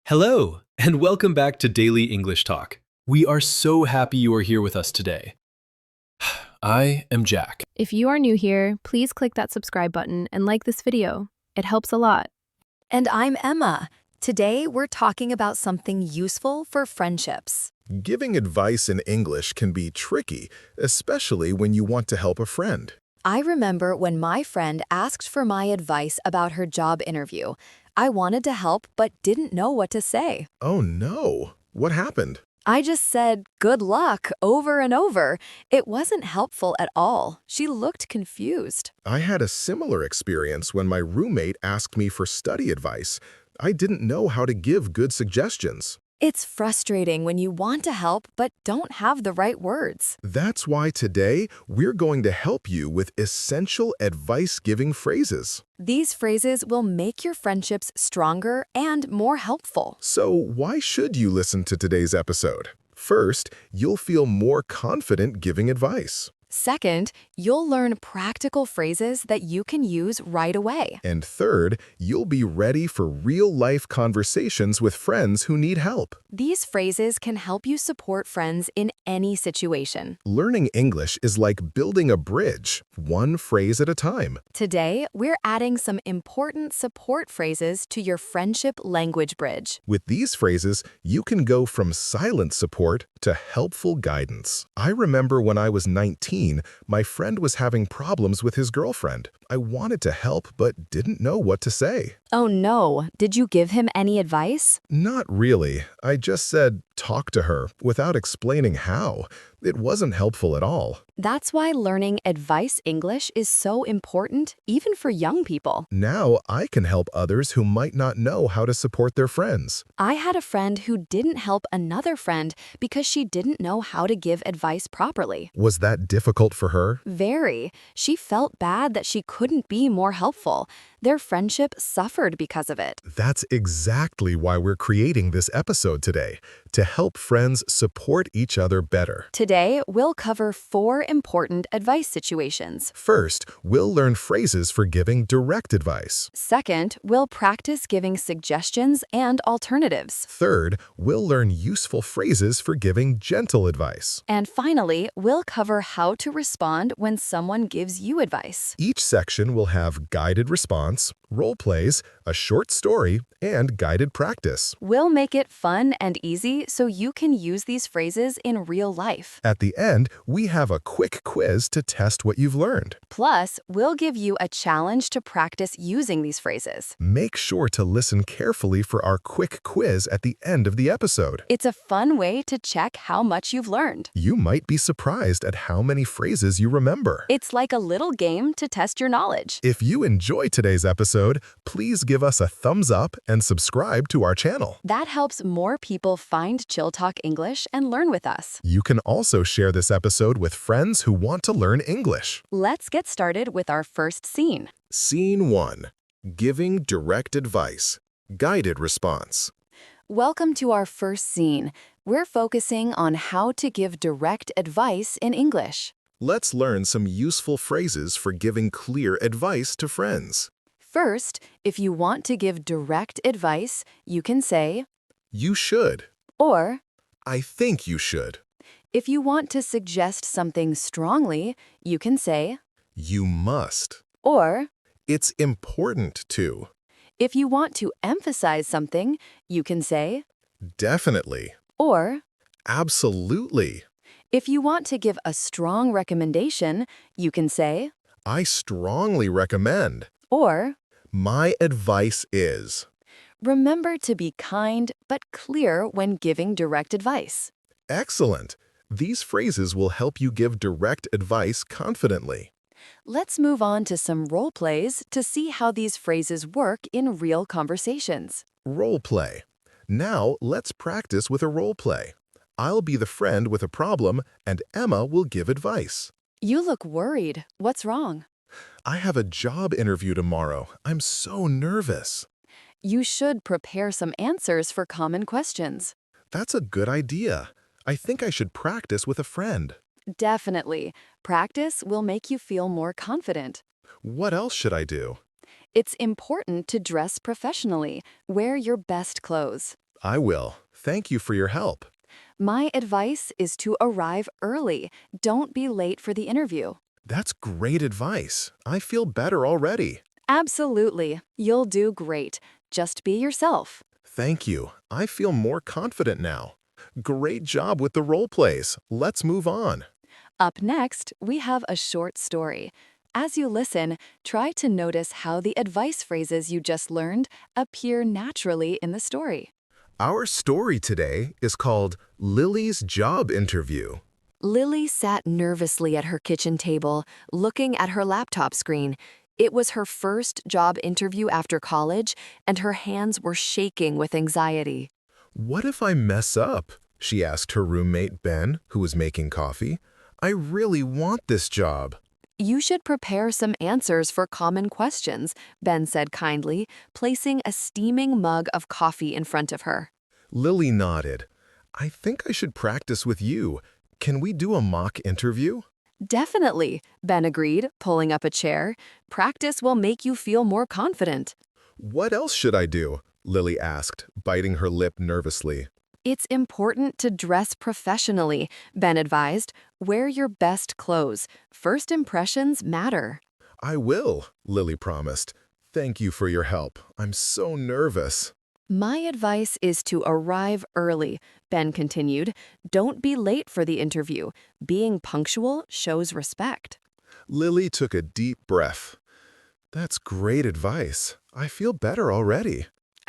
Hello, and welcome back to Daily English Talk. We are so happy you are here with us today. I am Jack. If you are new here, please click that subscribe button and like this video. It helps a lot. And I'm Emma. Today, we're talking about something useful for friendships. Giving advice in English can be tricky, especially when you want to help a friend. I remember when my friend asked for my advice about her job interview. I wanted to help but didn't know what to say. Oh no, what happened? I just said, "Good luck," over and over. It wasn't helpful at all. She looked confused. I had a similar experience when my roommate asked me for study advice. I didn't know how to give good suggestions. It's frustrating when you want to help but don't have the right words. That's why today we're going to help you with essential advice-giving phrases. These phrases will make your friendships stronger and more helpful. So why should you listen to today's episode? First, you'll feel more confident giving advice. Second, you'll learn practical phrases that you can use right away. And third, you'll be ready for real-life conversations with friends who need help. These phrases can help you support friends in any situation. Learning English is like building a bridge, one phrase at a time. Today, we're adding some important support phrases to your friendship language bridge. With these phrases, you can go from silent support to helpful guidance. I remember when I was 19, my friend was having problems with his girlfriend. I wanted to help but didn't know what to say. Oh no, did you give him any advice? Not really. I just said, talk to her, without explaining how. It wasn't helpful at all. That's why learning advice English is so important, even for young people. Now I can help others who might not know how to support their friends. I had a friend who didn't help another friend because she didn't know how to give advice properly. Was that difficult for her? Very. She felt bad that she couldn't be more helpful. Their friendship suffered because of it. That's exactly why we're creating this episode today, to help friends support each other better. Today, we'll cover 4 important advice situations. First, we'll learn phrases for giving direct advice. Second, we'll practice giving suggestions and alternatives. Third, we'll learn useful phrases for giving gentle advice. And finally, we'll cover how to respond when someone gives you advice. Each section will have guided response, role plays, a short story, and guided practice. We'll make it fun and easy so you can use these phrases in real life. At the end, we have a quick quiz to test what you've learned. Plus, we'll give you a challenge to practice using these phrases. Make sure to listen carefully for our quick quiz at the end of the episode. It's a fun way to check how much you've learned. You might be surprised at how many phrases you remember. It's like a little game to test your knowledge. If you enjoy today's episode, please give us a thumbs up and subscribe to our channel. That helps more people find Chill Talk English and learn with us. You can also share this episode with friends who want to learn English. Let's get started with our first scene. Scene 1. Giving direct advice. Guided response. Welcome to our first scene. We're focusing on how to give direct advice in English. Let's learn some useful phrases for giving clear advice to friends. First, if you want to give direct advice, you can say, You should. or I think you should. if you want to suggest something strongly, you can say, You must. or It's important to. if you want to emphasize something, you can say, Definitely. or Absolutely. if you want to give a strong recommendation, you can say, I strongly recommend. or My advice is. remember to be kind but clear when giving direct advice. Excellent. These phrases will help you give direct advice confidently. Let's move on to some role plays to see how these phrases work in real conversations. Role play. Now let's practice with a role play. I'll be the friend with a problem, and Emma will give advice. You look worried. What's wrong? I have a job interview tomorrow. I'm so nervous. You should prepare some answers for common questions. That's a good idea. I think I should practice with a friend. Definitely. Practice will make you feel more confident. What else should I do? It's important to dress professionally. Wear your best clothes. I will. Thank you for your help. My advice is to arrive early. Don't be late for the interview. That's great advice. I feel better already. Absolutely. You'll do great. Just be yourself. Thank you. I feel more confident now. Great job with the role plays. Let's move on. Up next, we have a short story. As you listen, try to notice how the advice phrases you just learned appear naturally in the story. Our story today is called Lily's Job Interview. Lily sat nervously at her kitchen table, looking at her laptop screen. It was her first job interview after college, and her hands were shaking with anxiety. What if I mess up? She asked her roommate Ben, who was making coffee. I really want this job. You should prepare some answers for common questions, Ben said kindly, placing a steaming mug of coffee in front of her. Lily nodded. I think I should practice with you. Can we do a mock interview? Definitely, Ben agreed, pulling up a chair. Practice will make you feel more confident. What else should I do? Lily asked, biting her lip nervously. It's important to dress professionally, Ben advised. Wear your best clothes. First impressions matter. I will, Lily promised. Thank you for your help. I'm so nervous. My advice is to arrive early, Ben continued. Don't be late for the interview. Being punctual shows respect. Lily took a deep breath. That's great advice. I feel better already.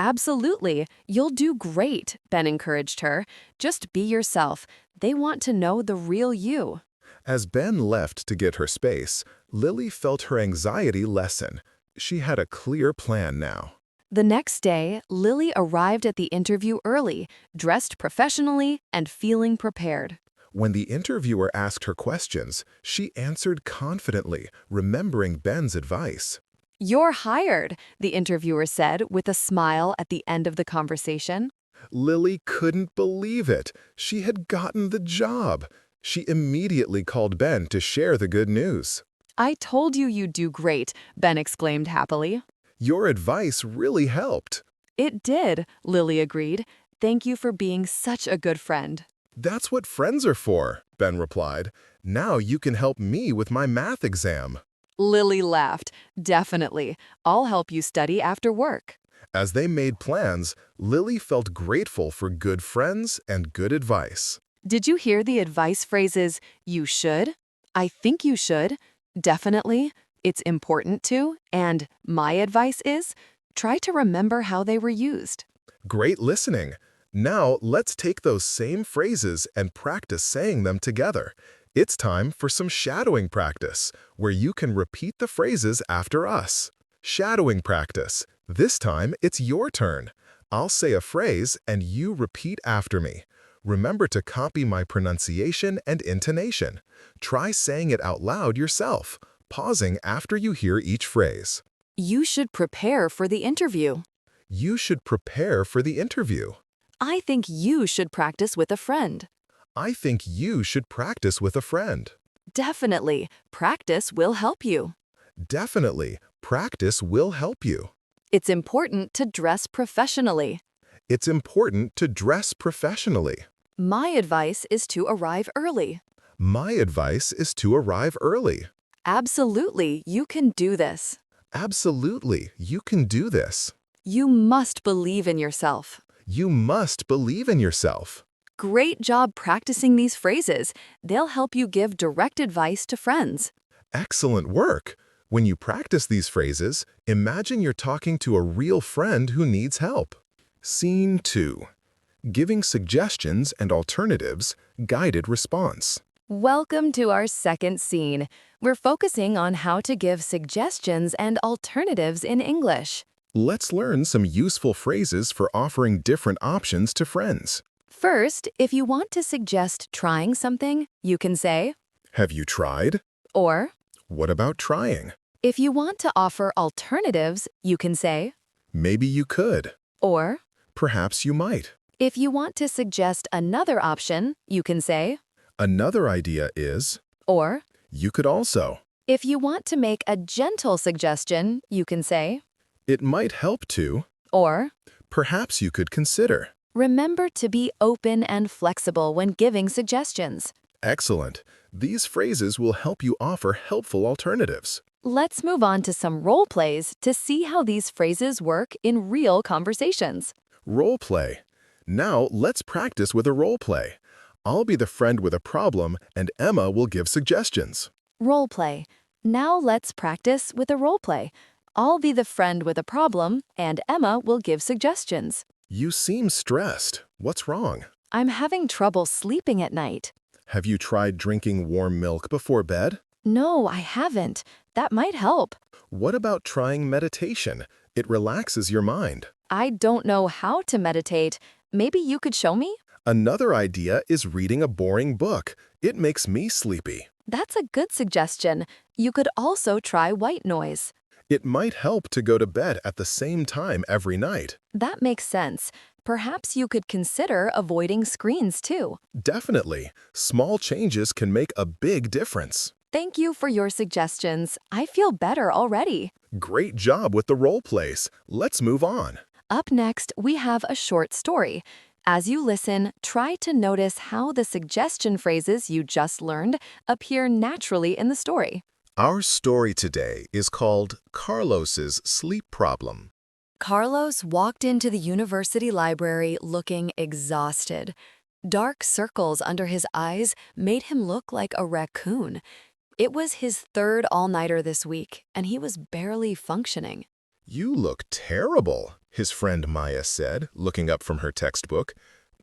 Absolutely. You'll do great, Ben encouraged her. Just be yourself. They want to know the real you. As Ben left to get her space, Lily felt her anxiety lessen. She had a clear plan now. The next day, Lily arrived at the interview early, dressed professionally and feeling prepared. When the interviewer asked her questions, she answered confidently, remembering Ben's advice. You're hired, the interviewer said with a smile at the end of the conversation. Lily couldn't believe it. She had gotten the job. She immediately called Ben to share the good news. I told you you'd do great, Ben exclaimed happily. Your advice really helped. It did, Lily agreed. Thank you for being such a good friend. That's what friends are for, Ben replied. Now you can help me with my math exam. Lily laughed. Definitely. I'll help you study after work. As they made plans, Lily felt grateful for good friends and good advice. Did you hear the advice phrases, you should, I think you should, definitely, it's important to, and my advice is? Try to remember how they were used. Great listening. Now let's take those same phrases and practice saying them together. It's time for some shadowing practice, where you can repeat the phrases after us. Shadowing practice. This time, it's your turn. I'll say a phrase and you repeat after me. Remember to copy my pronunciation and intonation. Try saying it out loud yourself, pausing after you hear each phrase. You should prepare for the interview. You should prepare for the interview. I think you should practice with a friend. I think you should practice with a friend. Definitely. Practice will help you. Definitely. Practice will help you. It's important to dress professionally. It's important to dress professionally. My advice is to arrive early. My advice is to arrive early. Absolutely, you can do this. Absolutely, you can do this. You must believe in yourself. You must believe in yourself. Great job practicing these phrases. They'll help you give direct advice to friends. Excellent work. When you practice these phrases, imagine you're talking to a real friend who needs help. Scene 2. Giving suggestions and alternatives, guided response. Welcome to our second scene. We're focusing on how to give suggestions and alternatives in English. Let's learn some useful phrases for offering different options to friends. First, if you want to suggest trying something, you can say, Have you tried? or What about trying? if you want to offer alternatives, you can say, Maybe you could. or Perhaps you might. if you want to suggest another option, you can say, Another idea is, or you could also. if you want to make a gentle suggestion, you can say, It might help to. or Perhaps you could consider. Remember to be open and flexible when giving suggestions. Excellent. These phrases will help you offer helpful alternatives. Let's move on to some role plays to see how these phrases work in real conversations. Role play. Now let's practice with a role play. I'll be the friend with a problem, and Emma will give suggestions. Role play. Now let's practice with a role play. I'll be the friend with a problem, and Emma will give suggestions. You seem stressed. What's wrong? I'm having trouble sleeping at night. Have you tried drinking warm milk before bed? No, I haven't. That might help. What about trying meditation? It relaxes your mind. I don't know how to meditate. Maybe you could show me? Another idea is reading a boring book. It makes me sleepy. That's a good suggestion. You could also try white noise. It might help to go to bed at the same time every night. That makes sense. Perhaps you could consider avoiding screens too. Definitely. Small changes can make a big difference. Thank you for your suggestions. I feel better already. Great job with the role plays. Let's move on. Up next, we have a short story. As you listen, try to notice how the suggestion phrases you just learned appear naturally in the story. Our story today is called Carlos's Sleep Problem. Carlos walked into the university library looking exhausted. Dark circles under his eyes made him look like a raccoon. It was his third all-nighter this week, and he was barely functioning. You look terrible, his friend Maya said, looking up from her textbook.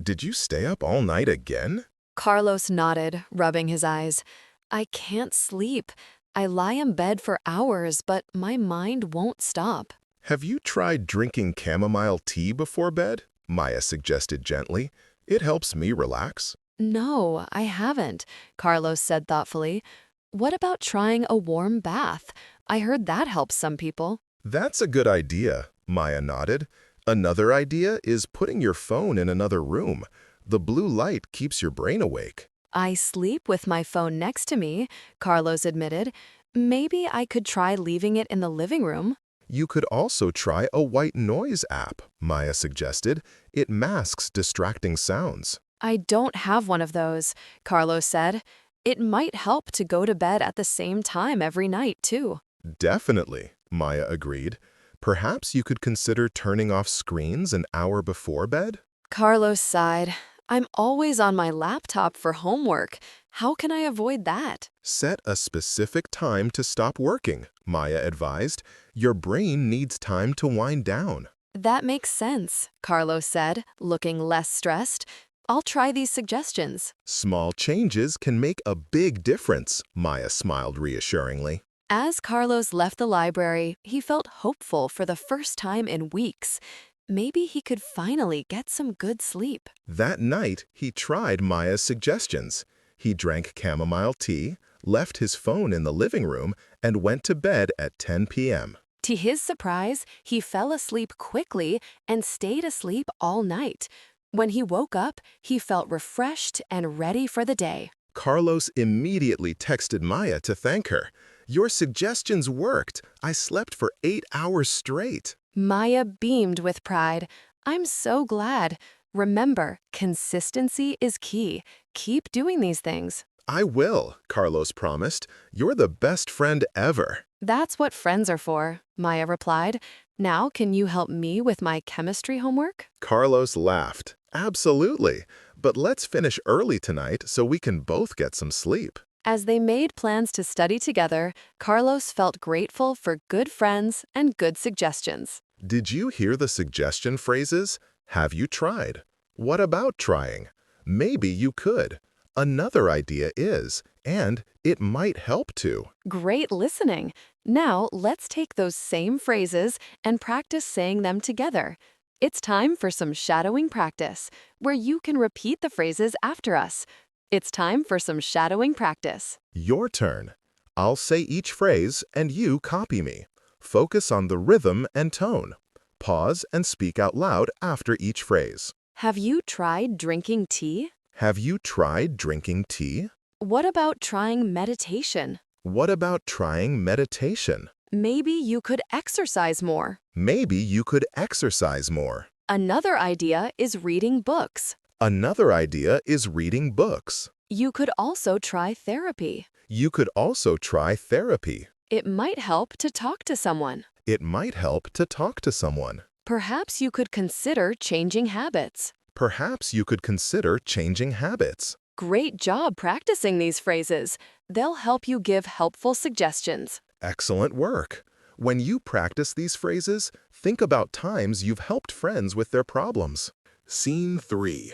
Did you stay up all night again? Carlos nodded, rubbing his eyes. I can't sleep. I lie in bed for hours, but my mind won't stop. Have you tried drinking chamomile tea before bed? Maya suggested gently. It helps me relax. No, I haven't, Carlos said thoughtfully. What about trying a warm bath? I heard that helps some people. That's a good idea, Maya nodded. Another idea is putting your phone in another room. The blue light keeps your brain awake. I sleep with my phone next to me, Carlos admitted. Maybe I could try leaving it in the living room. You could also try a white noise app, Maya suggested. It masks distracting sounds. I don't have one of those, Carlos said. It might help to go to bed at the same time every night, too. Definitely, Maya agreed. Perhaps you could consider turning off screens an hour before bed? Carlos sighed. I'm always on my laptop for homework. How can I avoid that? Set a specific time to stop working, Maya advised. Your brain needs time to wind down. That makes sense, Carlos said, looking less stressed. I'll try these suggestions. Small changes can make a big difference, Maya smiled reassuringly. As Carlos left the library, he felt hopeful for the first time in weeks. Maybe he could finally get some good sleep. That night, he tried Maya's suggestions. He drank chamomile tea, left his phone in the living room, and went to bed at 10 p.m. To his surprise, he fell asleep quickly and stayed asleep all night. When he woke up, he felt refreshed and ready for the day. Carlos immediately texted Maya to thank her. Your suggestions worked. I slept for 8 hours straight. Maya beamed with pride. I'm so glad. Remember, consistency is key. Keep doing these things. I will, Carlos promised. You're the best friend ever. That's what friends are for, Maya replied. Now, can you help me with my chemistry homework? Carlos laughed. Absolutely. But let's finish early tonight so we can both get some sleep. As they made plans to study together, Carlos felt grateful for good friends and good suggestions. Did you hear the suggestion phrases? Have you tried? What about trying? Maybe you could. Another idea is, and it might help too. Great listening. Now, let's take those same phrases and practice saying them together. It's time for some shadowing practice, where you can repeat the phrases after us. It's time for some shadowing practice. Your turn. I'll say each phrase and you copy me. Focus on the rhythm and tone. Pause and speak out loud after each phrase. Have you tried drinking tea? Have you tried drinking tea? What about trying meditation? What about trying meditation? Maybe you could exercise more. Maybe you could exercise more. Another idea is reading books. Another idea is reading books. You could also try therapy. You could also try therapy. It might help to talk to someone. It might help to talk to someone. Perhaps you could consider changing habits. Perhaps you could consider changing habits. Great job practicing these phrases. They'll help you give helpful suggestions. Excellent work. When you practice these phrases, think about times you've helped friends with their problems. Scene 3.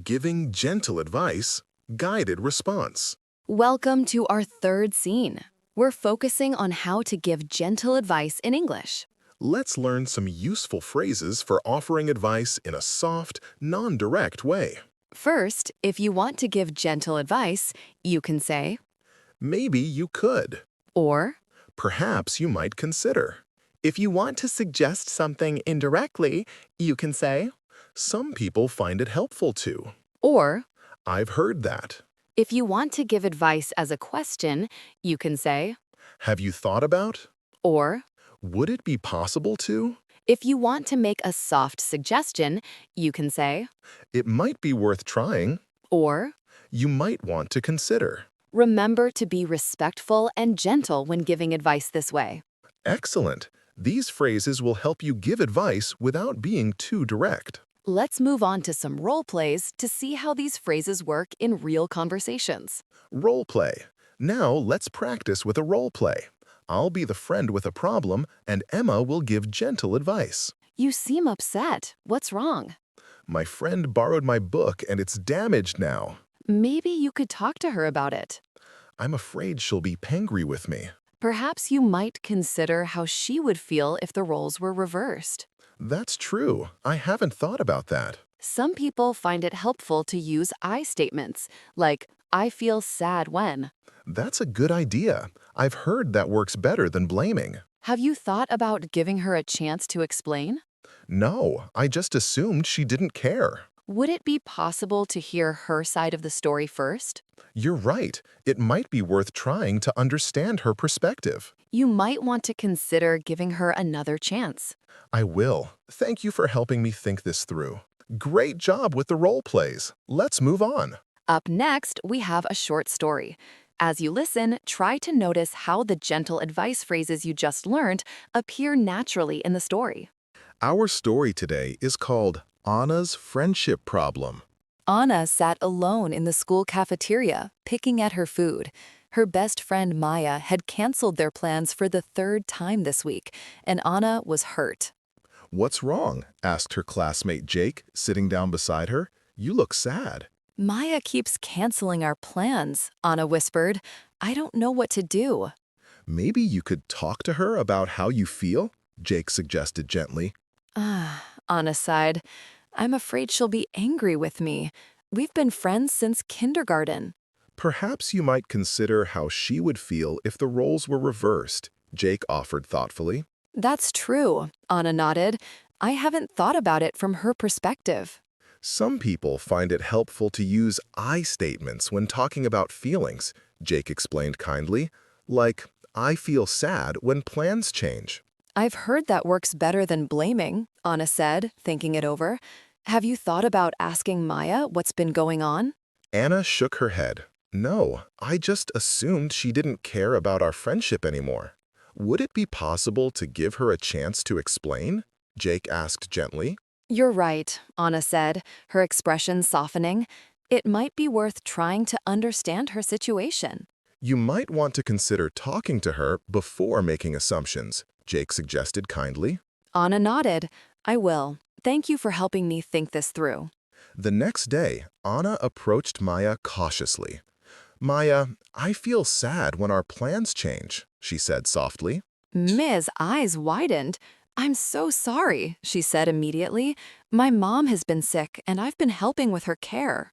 Giving gentle advice, guided response. Welcome to our third scene. We're focusing on how to give gentle advice in English. Let's learn some useful phrases for offering advice in a soft, non-direct way. First, if you want to give gentle advice, you can say, Maybe you could. or, Perhaps you might consider. If you want to suggest something indirectly, you can say, Some people find it helpful to. or. I've heard that. If you want to give advice as a question, you can say, Have you thought about? or. Would it be possible to? If you want to make a soft suggestion, you can say, It might be worth trying. or. You might want to consider. Remember to be respectful and gentle when giving advice this way. Excellent. These phrases will help you give advice without being too direct. Let's move on to some role plays to see how these phrases work in real conversations. Role play. Now let's practice with a role play. I'll be the friend with a problem, and Emma will give gentle advice. You seem upset. What's wrong? My friend borrowed my book and it's damaged now. Maybe you could talk to her about it. I'm afraid she'll be angry with me. Perhaps you might consider how she would feel if the roles were reversed. That's true. I haven't thought about that. Some people find it helpful to use I statements, like, I feel sad when. That's a good idea. I've heard that works better than blaming. Have you thought about giving her a chance to explain? No, I just assumed she didn't care. Would it be possible to hear her side of the story first? You're right. It might be worth trying to understand her perspective. You might want to consider giving her another chance. I will. Thank you for helping me think this through. Great job with the role plays. Let's move on. Up next, we have a short story. As you listen, try to notice how the gentle advice phrases you just learned appear naturally in the story. Our story today is called Anna's Friendship Problem. Anna sat alone in the school cafeteria, picking at her food. Her best friend Maya had canceled their plans for the third time this week, and Anna was hurt. What's wrong? Asked her classmate Jake, sitting down beside her. You look sad. Maya keeps canceling our plans, Anna whispered. I don't know what to do. Maybe you could talk to her about how you feel? Jake suggested gently. Anna sighed. I'm afraid she'll be angry with me. We've been friends since kindergarten. Perhaps you might consider how she would feel if the roles were reversed, Jake offered thoughtfully. That's true, Anna nodded. I haven't thought about it from her perspective. Some people find it helpful to use I statements when talking about feelings, Jake explained kindly, like, I feel sad when plans change. I've heard that works better than blaming, Anna said, thinking it over. Have you thought about asking Maya what's been going on? Anna shook her head. No, I just assumed she didn't care about our friendship anymore. Would it be possible to give her a chance to explain? Jake asked gently. You're right, Anna said, her expression softening. It might be worth trying to understand her situation. You might want to consider talking to her before making assumptions, Jake suggested kindly. Anna nodded. I will. Thank you for helping me think this through. The next day, Anna approached Maya cautiously. Maya, I feel sad when our plans change, she said softly. Ms. eyes widened. I'm so sorry, she said immediately. My mom has been sick, and I've been helping with her care.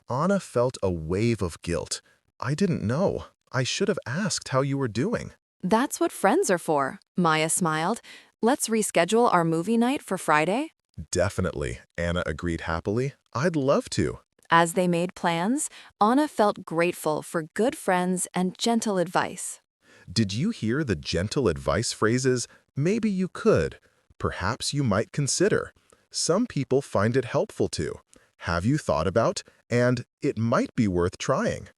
Anna felt a wave of guilt. I didn't know. I should have asked how you were doing. That's what friends are for, Maya smiled. Let's reschedule our movie night for Friday. Definitely, Anna agreed happily. I'd love to. As they made plans, Anna felt grateful for good friends and gentle advice. Did you hear the gentle advice phrases? Maybe you could. Perhaps you might consider. Some people find it helpful to. Have you thought about? And it might be worth trying.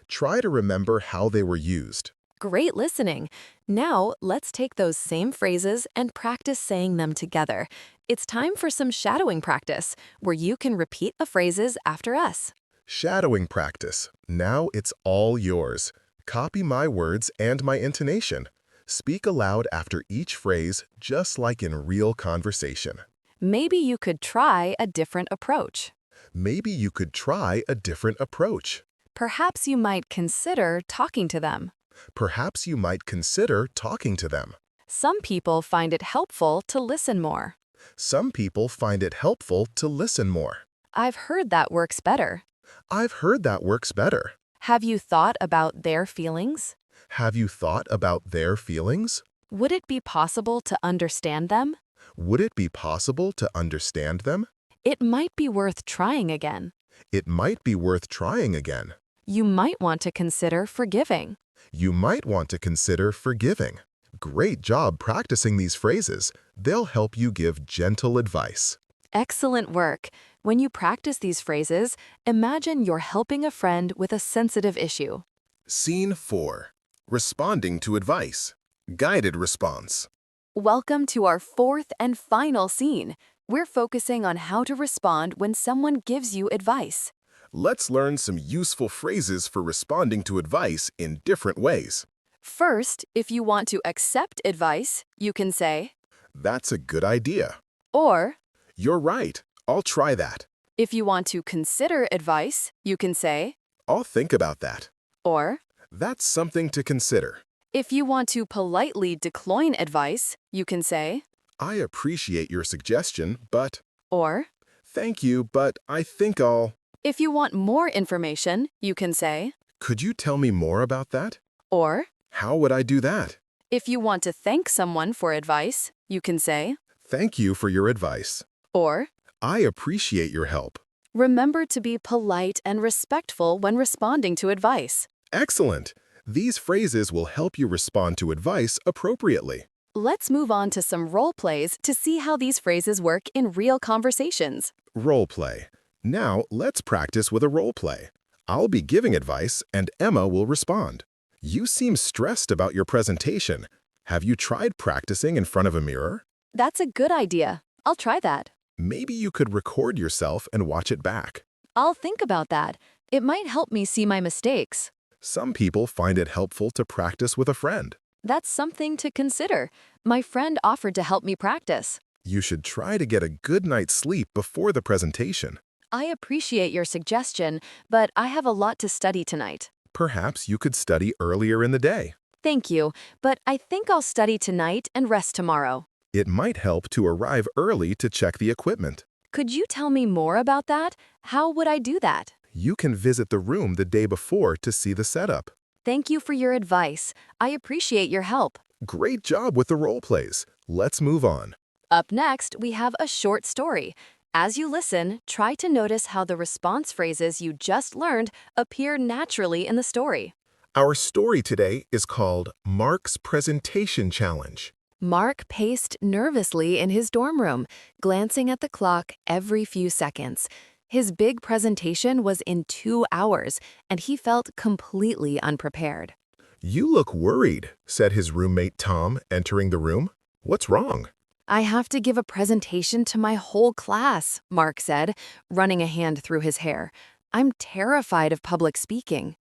Try to remember how they were used. Great listening. Now, let's take those same phrases and practice saying them together. It's time for some shadowing practice, where you can repeat the phrases after us. Shadowing practice. Now it's all yours. Copy my words and my intonation. Speak aloud after each phrase, just like in real conversation. Maybe you could try a different approach. Maybe you could try a different approach. Perhaps you might consider talking to them. Perhaps you might consider talking to them. Some people find it helpful to listen more. Some people find it helpful to listen more. I've heard that works better. I've heard that works better. Have you thought about their feelings? Have you thought about their feelings? Would it be possible to understand them? Would it be possible to understand them? It might be worth trying again. It might be worth trying again. You might want to consider forgiving. You might want to consider forgiving. Great job practicing these phrases. They'll help you give gentle advice. Excellent work. When you practice these phrases, imagine you're helping a friend with a sensitive issue. Scene 4. Responding to advice. Guided response. Welcome to our fourth and final scene. We're focusing on how to respond when someone gives you advice. Let's learn some useful phrases for responding to advice in different ways. First, if you want to accept advice, you can say, That's a good idea. or You're right. I'll try that. if you want to consider advice, you can say, I'll think about that. or That's something to consider. if you want to politely decline advice, you can say, I appreciate your suggestion, but or thank you, but I think I'll... if you want more information, you can say, Could you tell me more about that? or How would I do that? if you want to thank someone for advice, you can say, Thank you for your advice. or I appreciate your help. remember to be polite and respectful when responding to advice. Excellent. These phrases will help you respond to advice appropriately. Let's move on to some role plays to see how these phrases work in real conversations. Role play. Now, let's practice with a role play. I'll be giving advice and Emma will respond. You seem stressed about your presentation. Have you tried practicing in front of a mirror? That's a good idea. I'll try that. Maybe you could record yourself and watch it back. I'll think about that. It might help me see my mistakes. Some people find it helpful to practice with a friend. That's something to consider. My friend offered to help me practice. You should try to get a good night's sleep before the presentation. I appreciate your suggestion, but I have a lot to study tonight. Perhaps you could study earlier in the day. Thank you, but I think I'll study tonight and rest tomorrow. It might help to arrive early to check the equipment. Could you tell me more about that? How would I do that? You can visit the room the day before to see the setup. Thank you for your advice. I appreciate your help. Great job with the role plays. Let's move on. Up next, we have a short story. As you listen, try to notice how the response phrases you just learned appear naturally in the story. Our story today is called Mark's Presentation Challenge. Mark paced nervously in his dorm room, glancing at the clock every few seconds. His big presentation was in 2 hours, and he felt completely unprepared. You look worried, said his roommate Tom, entering the room. What's wrong? I have to give a presentation to my whole class, Mark said, running a hand through his hair. I'm terrified of public speaking.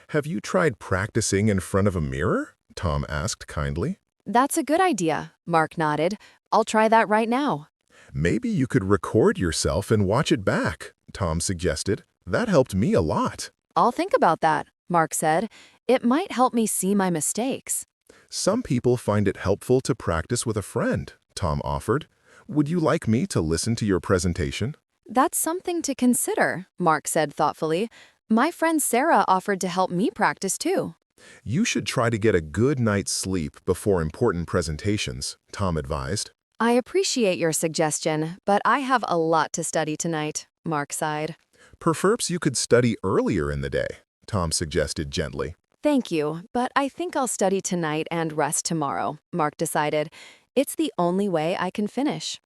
Have you tried practicing in front of a mirror? Tom asked kindly. That's a good idea, Mark nodded. I'll try that right now. Maybe you could record yourself and watch it back, Tom suggested. That helped me a lot. I'll think about that, Mark said. It might help me see my mistakes. Some people find it helpful to practice with a friend, Tom offered. Would you like me to listen to your presentation? That's something to consider, Mark said thoughtfully. My friend Sarah offered to help me practice too. You should try to get a good night's sleep before important presentations, Tom advised. I appreciate your suggestion, but I have a lot to study tonight, Mark sighed. Perhaps you could study earlier in the day, Tom suggested gently. Thank you, but I think I'll study tonight and rest tomorrow, Mark decided. It's the only way I can finish.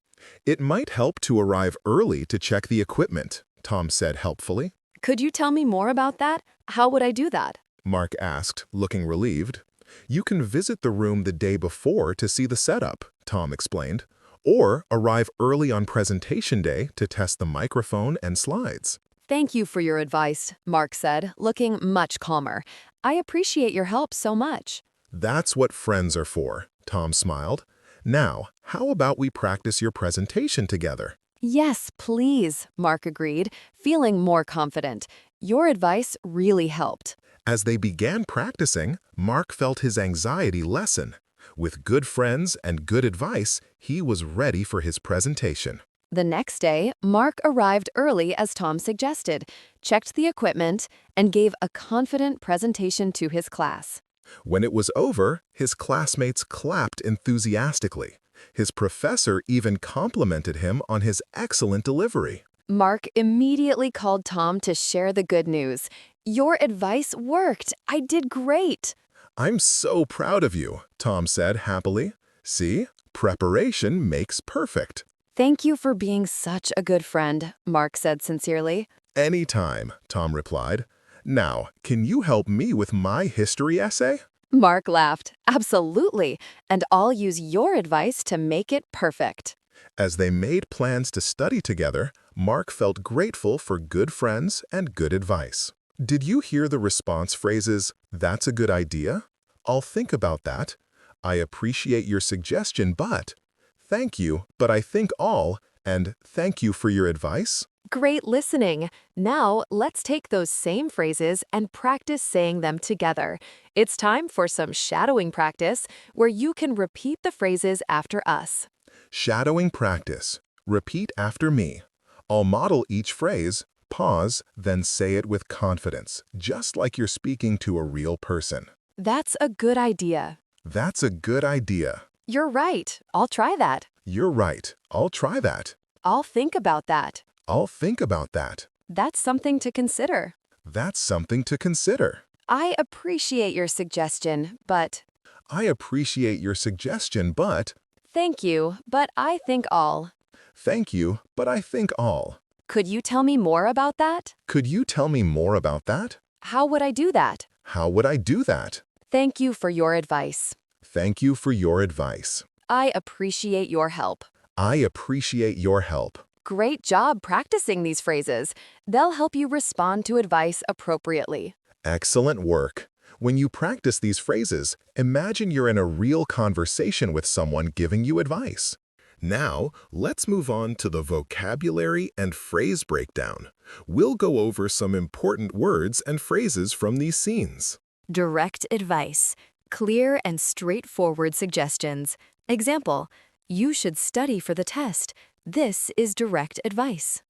It might help to arrive early to check the equipment, Tom said helpfully. Could you tell me more about that? How would I do that? Mark asked, looking relieved. You can visit the room the day before to see the setup, Tom explained, or arrive early on presentation day to test the microphone and slides. Thank you for your advice, Mark said, looking much calmer. I appreciate your help so much. That's what friends are for, Tom smiled. Now, how about we practice your presentation together? Yes, please, Mark agreed, feeling more confident. Your advice really helped. As they began practicing, Mark felt his anxiety lessen. With good friends and good advice, he was ready for his presentation. The next day, Mark arrived early as Tom suggested, checked the equipment, and gave a confident presentation to his class. When it was over, his classmates clapped enthusiastically. His professor even complimented him on his excellent delivery. Mark immediately called Tom to share the good news. Your advice worked. I did great. I'm so proud of you, Tom said happily. See, preparation makes perfect. Thank you for being such a good friend, Mark said sincerely. Anytime, Tom replied. Now, can you help me with my history essay? Mark laughed. Absolutely. And I'll use your advice to make it perfect. As they made plans to study together, Mark felt grateful for good friends and good advice. Did you hear the response phrases, "That's a good idea," "I'll think about that," "I appreciate your suggestion, but," "Thank you, but I think I'll," and "Thank you for your advice"? Great listening. Now, let's take those same phrases and practice saying them together. It's time for some shadowing practice, where you can repeat the phrases after us. Shadowing practice. Repeat after me. I'll model each phrase, pause, then say it with confidence, just like you're speaking to a real person. That's a good idea. That's a good idea. You're right. I'll try that. You're right. I'll try that. I'll think about that. I'll think about that. That's something to consider. That's something to consider. I appreciate your suggestion, but... I appreciate your suggestion, but... Thank you, but I think I'll... Thank you, but I think I'll... Could you tell me more about that? Could you tell me more about that? How would I do that? How would I do that? Thank you for your advice. Thank you for your advice. I appreciate your help. I appreciate your help. Great job practicing these phrases. They'll help you respond to advice appropriately. Excellent work. When you practice these phrases, imagine you're in a real conversation with someone giving you advice. Now, let's move on to the vocabulary and phrase breakdown. We'll go over some important words and phrases from these scenes. Direct advice. Clear and straightforward suggestions. Example, you should study for the test. This is direct advice.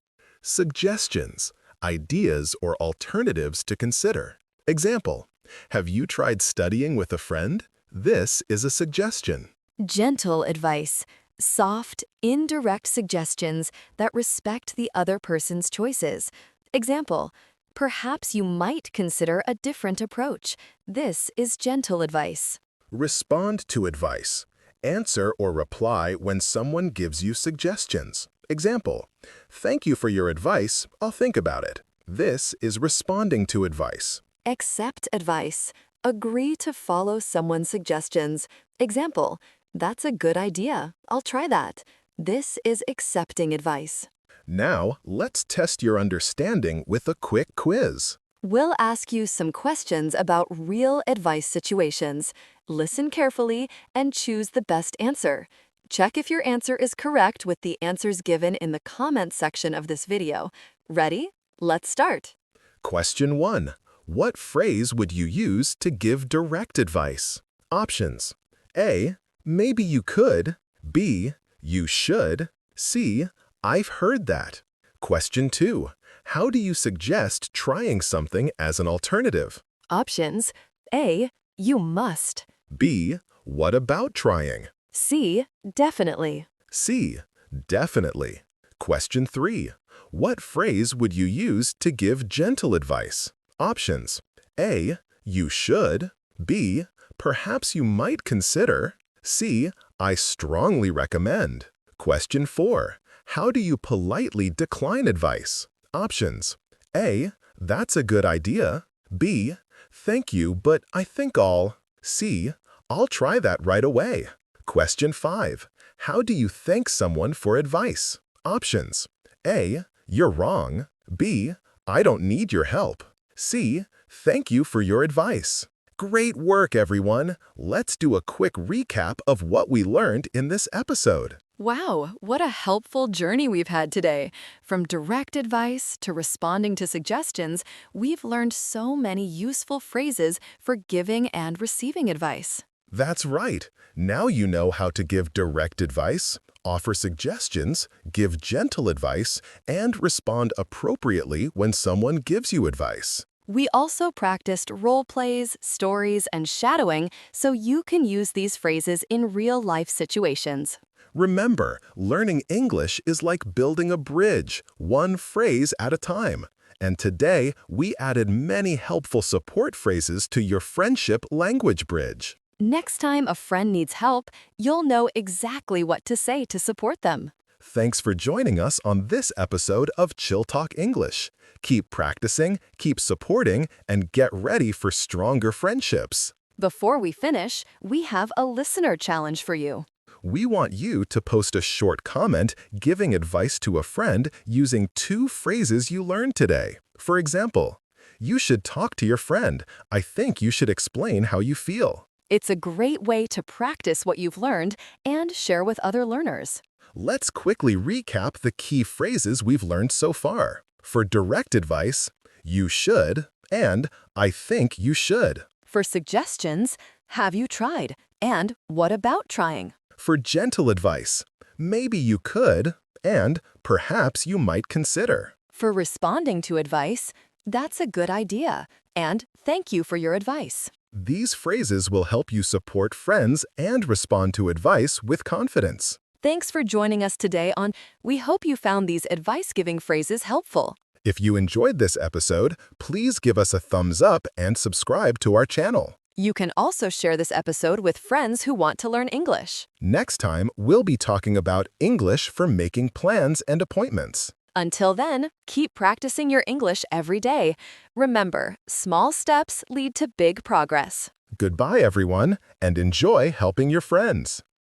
Suggestions, ideas or alternatives to consider. Example, have you tried studying with a friend? This is a suggestion. Gentle advice. Soft, indirect suggestions that respect the other person's choices. Example, perhaps you might consider a different approach. This is gentle advice. Respond to advice. Answer or reply when someone gives you suggestions. Example, thank you for your advice, I'll think about it. This is responding to advice. Accept advice. Agree to follow someone's suggestions. Example, that's a good idea. I'll try that. This is accepting advice. Now, let's test your understanding with a quick quiz. We'll ask you some questions about real advice situations. Listen carefully and choose the best answer. Check if your answer is correct with the answers given in the comments section of this video. Ready? Let's start. Question 1. What phrase would you use to give direct advice? Options. A. Maybe you could. B. You should. C. I've heard that. Question 2. How do you suggest trying something as an alternative? Options. A. You must. B. What about trying? C. Definitely. C. Definitely. Question 3. What phrase would you use to give gentle advice? Options. A. You should. B. Perhaps you might consider. C. I strongly recommend. Question 4. How do you politely decline advice? Options. A. That's a good idea. B. Thank you, but I think I'll. C. I'll try that right away. Question 5. How do you thank someone for advice? Options. A. You're wrong. B. I don't need your help. C. Thank you for your advice. Great work, everyone. Let's do a quick recap of what we learned in this episode. Wow, what a helpful journey we've had today. From direct advice to responding to suggestions, we've learned so many useful phrases for giving and receiving advice. That's right. Now you know how to give direct advice, offer suggestions, give gentle advice, and respond appropriately when someone gives you advice. We also practiced role plays, stories, and shadowing so you can use these phrases in real-life situations. Remember, learning English is like building a bridge, one phrase at a time. And today, we added many helpful support phrases to your friendship language bridge. Next time a friend needs help, you'll know exactly what to say to support them. Thanks for joining us on this episode of Chill Talk English. Keep practicing, keep supporting, and get ready for stronger friendships. Before we finish, we have a listener challenge for you. We want you to post a short comment giving advice to a friend using 2 phrases you learned today. For example, you should talk to your friend. I think you should explain how you feel. It's a great way to practice what you've learned and share with other learners. Let's quickly recap the key phrases we've learned so far. For direct advice, you should, and I think you should. For suggestions, have you tried? And what about trying? For gentle advice, maybe you could, and perhaps you might consider. For responding to advice, that's a good idea. And thank you for your advice. These phrases will help you support friends and respond to advice with confidence. Thanks for joining us today on We hope you found these advice-giving phrases helpful. If you enjoyed this episode, please give us a thumbs up and subscribe to our channel. You can also share this episode with friends who want to learn English. Next time, we'll be talking about English for making plans and appointments. Until then, keep practicing your English every day. Remember, small steps lead to big progress. Goodbye, everyone, and enjoy helping your friends.